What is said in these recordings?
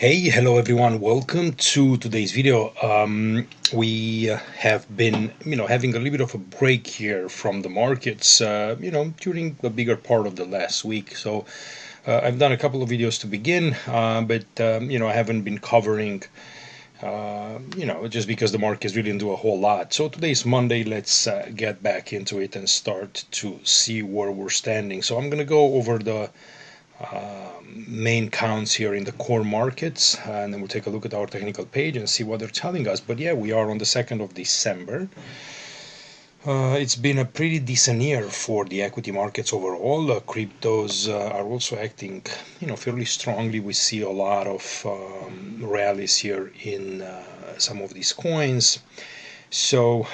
Hey, hello everyone. Welcome to today's video. We have been, having a little bit of a break here from the markets, during the bigger part of the last week. So I've done a couple of videos to begin, but I haven't been covering, just because the markets really didn't do a whole lot. So today's Monday. Let's get back into it and start to see where we're standing. So I'm gonna go over the main counts here in the core markets, and then we'll take a look at our technical page and see what they're telling us. But yeah, we are on the 2nd of December. It's been a pretty decent year for the equity markets overall. Cryptos are also acting, fairly strongly. We see a lot of rallies here in some of these coins. So,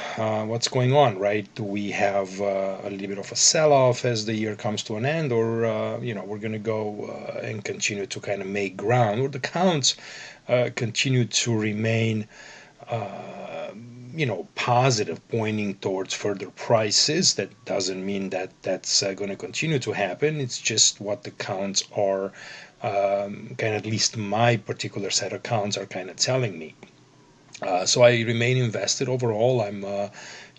what's going on, right? Do we have a little bit of a sell-off as the year comes to an end, or we're going to go and continue to kind of make ground, or the counts continue to remain, positive, pointing towards further prices? That doesn't mean that that's going to continue to happen. It's just what the counts are, kind of, at least my particular set of counts are kind of telling me. So I remain invested overall. I'm,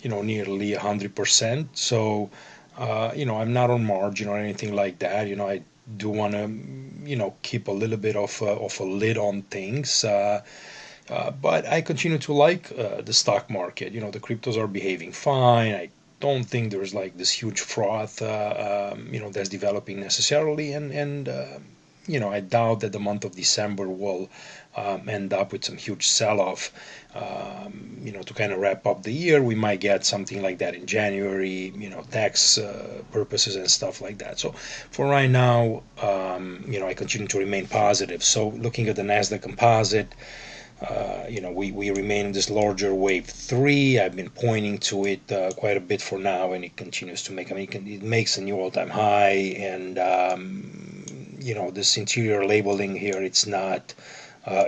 nearly 100%. So, I'm not on margin or anything like that. I do want to, keep a little bit of a lid on things. But I continue to like the stock market. The cryptos are behaving fine. I don't think there's like this huge froth, that's developing necessarily, and I doubt that the month of December will end up with some huge sell-off. To kind of wrap up the year, we might get something like that in January, tax purposes and stuff like that. So for right now, I continue to remain positive. So looking at the Nasdaq Composite, we remain in this larger wave three. I've been pointing to it quite a bit for now, and it continues to make. I mean, it makes a new all-time high, and this interior labeling here, it's not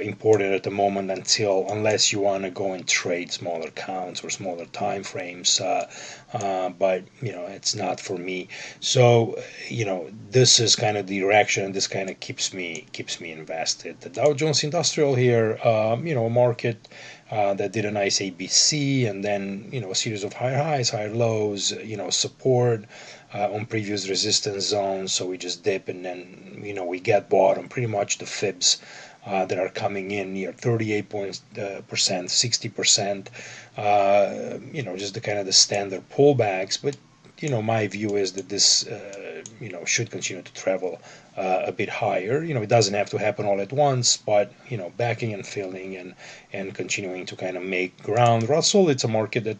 important at the moment unless you want to go and trade smaller counts or smaller time frames. But it's not for me. So this is kind of the direction. This kind of keeps me invested. The Dow Jones Industrial here, a market that did a nice ABC, and then a series of higher highs, higher lows, support on previous resistance zones. So we just dip, and then we get bought on pretty much the fibs that are coming in near 38%, 60%. Just the kind of the standard pullbacks. But my view is that this should continue to travel a bit higher. It doesn't have to happen all at once, but backing and filling and continuing to kind of make ground. Russell, it's a market that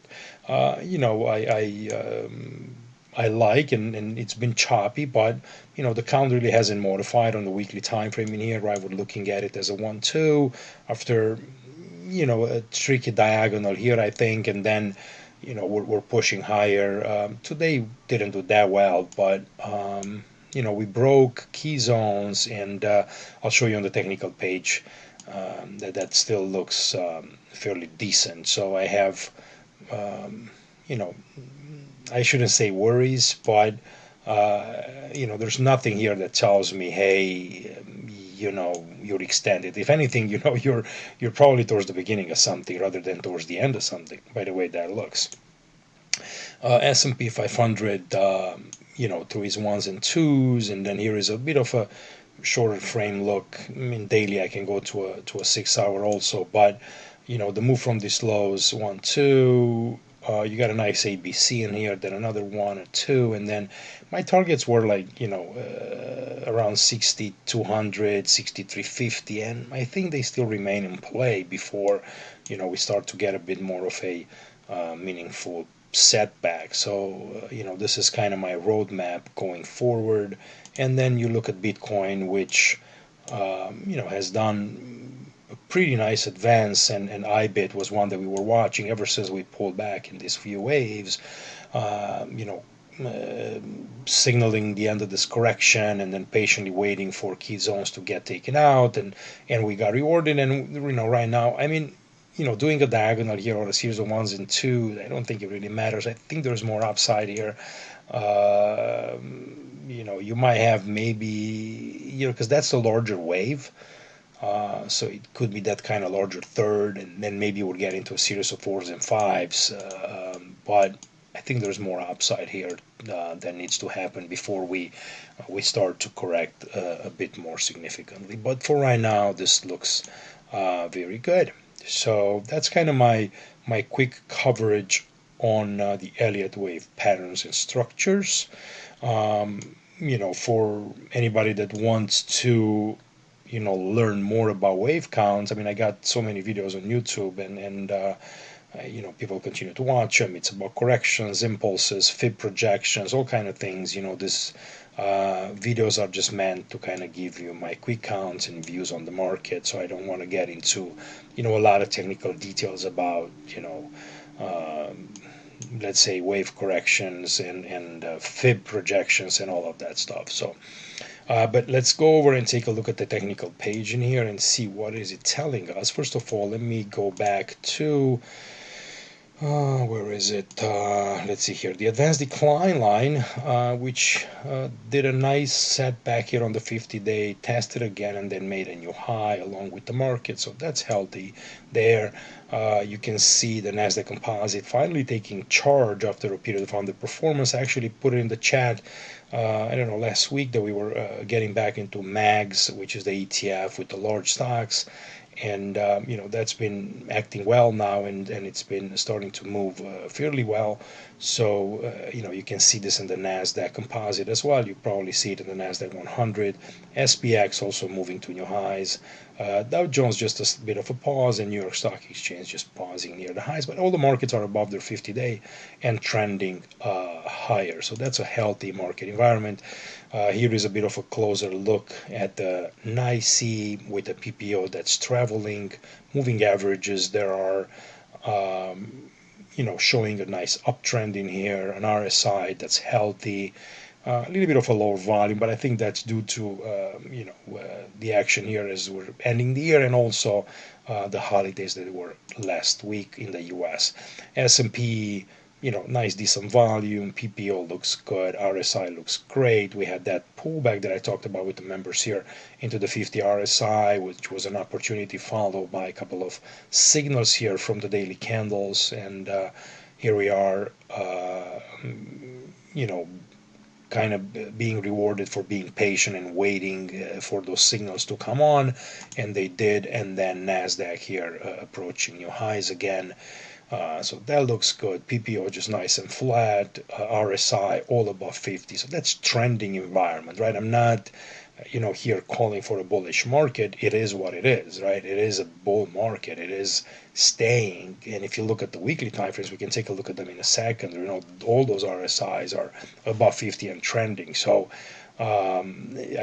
I like, and it's been choppy, but the count really hasn't modified on the weekly time frame in here. I was looking at it as a 1-2 after a tricky diagonal here, I think, and then we're pushing higher. Today didn't do that well, but we broke key zones, and I'll show you on the technical page that still looks fairly decent. So I have, you know, I shouldn't say worries, but there's nothing here that tells me, hey, you're extended. If anything, you're probably towards the beginning of something rather than towards the end of something. By the way that looks. S&P 500, through his ones and twos, and then here is a bit of a shorter frame look. I mean, daily I can go to a 6 hour also, but the move from these lows 1-2. You got a nice ABC in here, then another 1 or 2, and then my targets were like around 60,200, 6350, and I think they still remain in play before we start to get a bit more of a meaningful setback. So this is kind of my roadmap going forward. And then you look at Bitcoin, which has done a pretty nice advance, and IBIT was one that we were watching ever since we pulled back in these few waves, uh, you know, signaling the end of this correction, and then patiently waiting for key zones to get taken out, and we got rewarded. And right now, I mean, doing a diagonal here or a series of ones and two, I don't think it really matters. I think there's more upside here. You might have maybe, because that's a larger wave. So it could be that kind of larger third, and then maybe we'll get into a series of fours and fives. But I think there's more upside here that needs to happen before we start to correct a bit more significantly. But for right now, this looks very good. So that's kind of my quick coverage on the Elliott wave patterns and structures. For anybody that wants to learn more about wave counts. I mean, I got so many videos on YouTube, and people continue to watch them. It's about corrections, impulses, fib projections, all kind of things. This videos are just meant to kind of give you my quick counts and views on the market. So I don't want to get into a lot of technical details about let's say wave corrections and fib projections and all of that stuff. So but let's go over and take a look at the technical page in here and see what is it telling us. First of all, let me go back to where is it? Let's see here. The advanced decline line, which did a nice setback here on the 50-day, tested again, and then made a new high along with the market. So that's healthy there. You can see the Nasdaq Composite finally taking charge after a period of underperformance. I actually put it in the chat. I don't know, last week that we were getting back into MAGS, which is the ETF with the large stocks, and that's been acting well now, and it's been starting to move fairly well. So you can see this in the Nasdaq Composite as well. You probably see it in the Nasdaq 100. SPX also moving to new highs. Dow Jones just a bit of a pause, and New York Stock Exchange just pausing near the highs. But all the markets are above their 50-day and trending higher. So that's a healthy market environment. Here is a bit of a closer look at the NYSE with the PPO that's traveling. Moving averages, there are showing a nice uptrend in here, an RSI that's healthy, a little bit of a lower volume, but I think that's due to the action here as we're ending the year, and also the holidays that were last week in the U.S. S&P, nice decent volume. PPO looks good. RSI looks great. We had that pullback that I talked about with the members here into the 50 RSI, which was an opportunity followed by a couple of signals here from the daily candles, and here we are. You know, kind of being rewarded for being patient and waiting for those signals to come on, and they did. And then Nasdaq here approaching new highs again. So that looks good. PPO just nice and flat. RSI all above 50. So that's trending environment, right? I'm not, here calling for a bullish market. It is what it is, right? It is a bull market. It is staying. And if you look at the weekly time frames, we can take a look at them in a second. All those RSIs are above 50 and trending. So I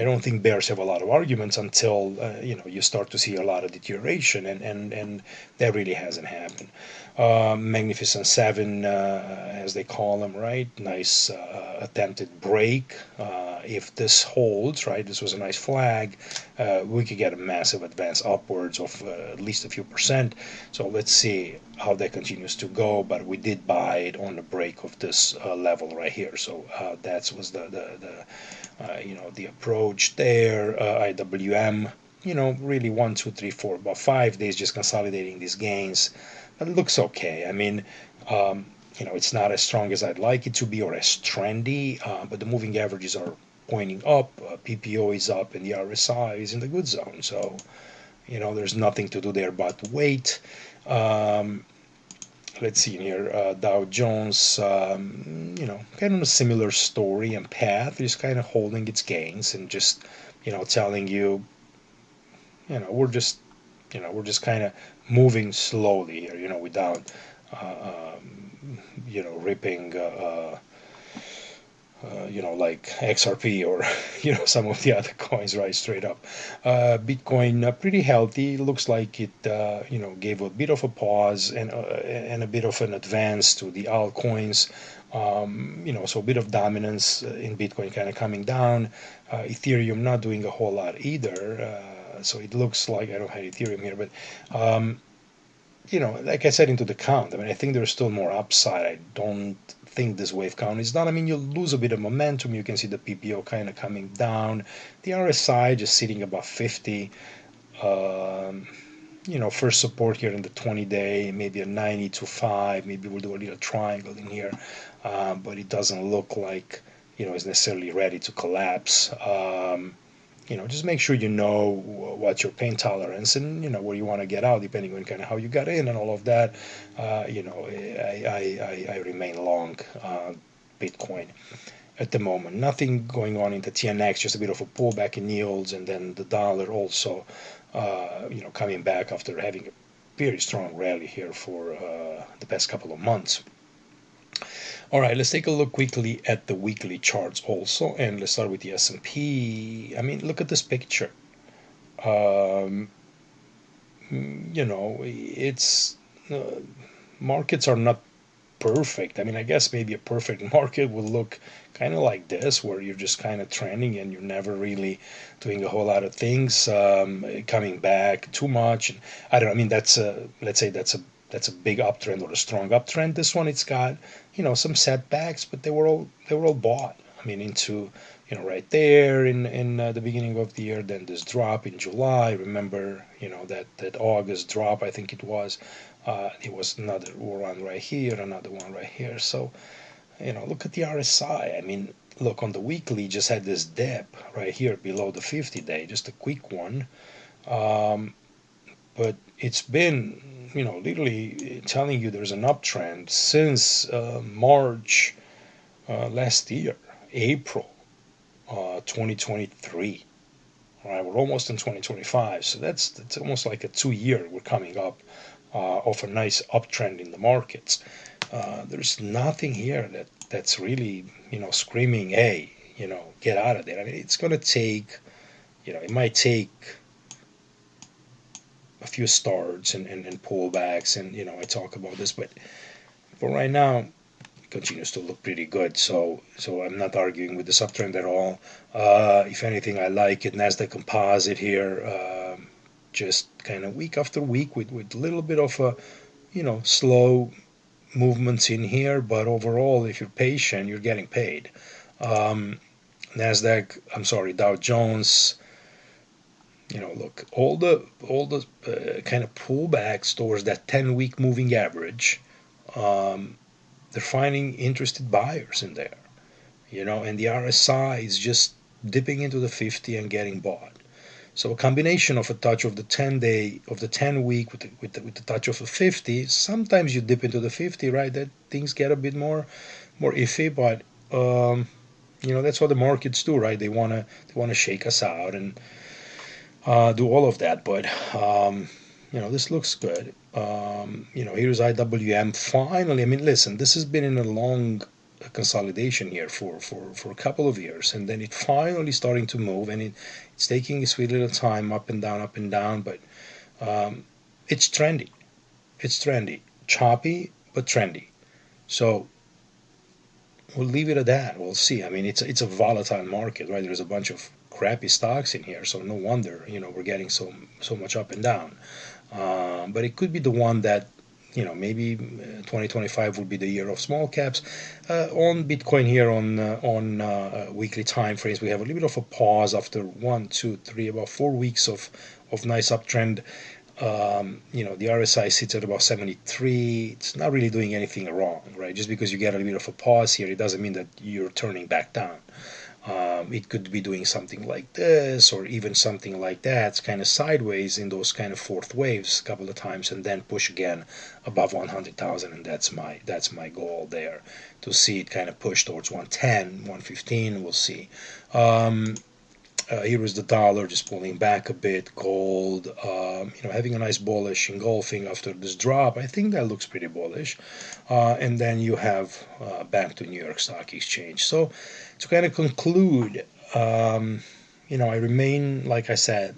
don't think bears have a lot of arguments until you start to see a lot of deterioration, and that really hasn't happened. Magnificent Seven, as they call them, right? Nice attempted break. If this holds, right, this was a nice flag. We could get a massive advance upwards of at least a few percent. So let's see how that continues to go. But we did buy it on the break of this level right here. So that was the approach there. IWM, really 1, 2, 3, 4, about 5 days just consolidating these gains. But it looks okay. I mean, it's not as strong as I'd like it to be or as trendy, but the moving averages are pointing up. PPO is up, and the RSI is in the good zone. So, there's nothing to do there but wait. Let's see here, Dow Jones, kind of a similar story and path, is kind of holding its gains and just, telling you, we're just kind of moving slowly here, without, ripping, like XRP or, some of the other coins, right, straight up. Bitcoin, pretty healthy. Looks like it, gave a bit of a pause and a bit of an advance to the altcoins. So a bit of dominance in Bitcoin kind of coming down. Ethereum not doing a whole lot either. So it looks like, I don't have Ethereum here, but like I said into the count, I mean, I think there's still more upside. I don't think this wave count is done. I mean, you lose a bit of momentum. You can see the PPO kind of coming down. The RSI just sitting above 50. Um, first support here in the 20-day, maybe a 90 to 5. Maybe we'll do a little triangle in here, but it doesn't look like it's necessarily ready to collapse. Just make sure you know what's your pain tolerance and where you want to get out, depending on kind of how you got in and all of that. I remain long Bitcoin at the moment. Nothing going on in the TNX, just a bit of a pullback in yields, and then the dollar also, coming back after having a very strong rally here for the past couple of months. All right, let's take a look quickly at the weekly charts also, and let's start with the S&P. I mean, look at this picture. Um, it's markets are not perfect. I mean, I guess maybe a perfect market would look kind of like this, where you're just kind of trending and you're never really doing a whole lot of things, coming back too much. And I don't know. I mean, that's a let's say that's a big uptrend or a strong uptrend. This one, it's got some setbacks, but they were all bought. I mean, into right there in the beginning of the year. Then this drop in July. Remember, that August drop. I think it was another one right here, another one right here. So, look at the RSI. I mean, look on the weekly, just had this dip right here below the 50-day, just a quick one. Um, but it's been, literally telling you there's an uptrend since March last year, April 2023. All right, we're almost in 2025, so that's almost like a 2 year we're coming up of a nice uptrend in the markets. There's nothing here that's really screaming, hey, get out of there. I mean, it's going to take, it might take a few starts and pullbacks, and I talk about this, but for right now, it continues to look pretty good. So I'm not arguing with this uptrend at all. If anything, I like it. Nasdaq Composite here, just kind of week after week with a little bit of a slow movements in here, but overall, if you're patient, you're getting paid. Um, Dow Jones. Look, all the kind of pullbacks towards that 10-week moving average. Um, they're finding interested buyers in there. And the RSI is just dipping into the 50 and getting bought. So a combination of a touch of the 10-day, of the 10-week with the touch of a 50. Sometimes you dip into the 50, right? That things get a bit more iffy, but that's what the markets do, right? They wanna shake us out and do all of that. But this looks good. Here's IWM finally. I mean, listen, this has been in a long consolidation here for a couple of years, and then it finally starting to move, and it's taking a sweet little time, up and down, but it's trendy. It's trendy, choppy but trendy. So we'll leave it at that. We'll see. I mean, it's a volatile market, right? There's a bunch of crappy stocks in here, so no wonder we're getting so much up and down. But it could be the one that maybe 2025 will be the year of small caps. On Bitcoin here on weekly time frames, we have a little bit of a pause after 1, 2, 3, about 4 weeks of nice uptrend. The RSI sits at about 73. It's not really doing anything wrong, right? Just because you get a little bit of a pause here, it doesn't mean that you're turning back down. It could be doing something like this or even something like that. It's kind of sideways in those kind of fourth waves a couple of times and then push again above 100,000. And that's my goal there, to see it kind of push towards 110, 115. We'll see. Here is the dollar just pulling back a bit. Gold, having a nice bullish engulfing after this drop. I think that looks pretty bullish. And then you have back to New York Stock Exchange. So to kind of conclude, I remain, like I said,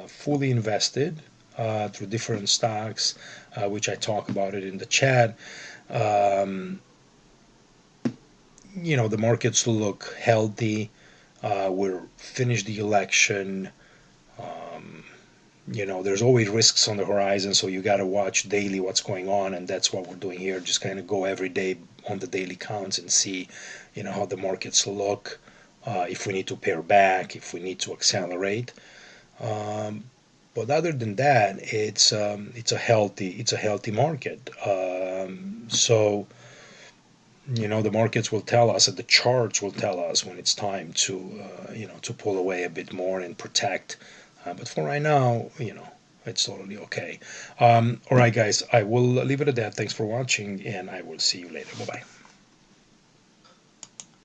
fully invested through different stocks, which I talk about it in the chat. Um, the markets look healthy. We're finished the election. Um, there's always risks on the horizon, so you got to watch daily what's going on, and that's what we're doing here. Just kind of go every day on the daily counts and see, how the markets look. If we need to pare back, if we need to accelerate. Um, But other than that, it's a healthy market. So the markets will tell us, and the charts will tell us when it's time to to pull away a bit more and protect. But for right now, it's totally okay. All right, guys, I will leave it at that. Thanks for watching, and I will see you later. Bye bye.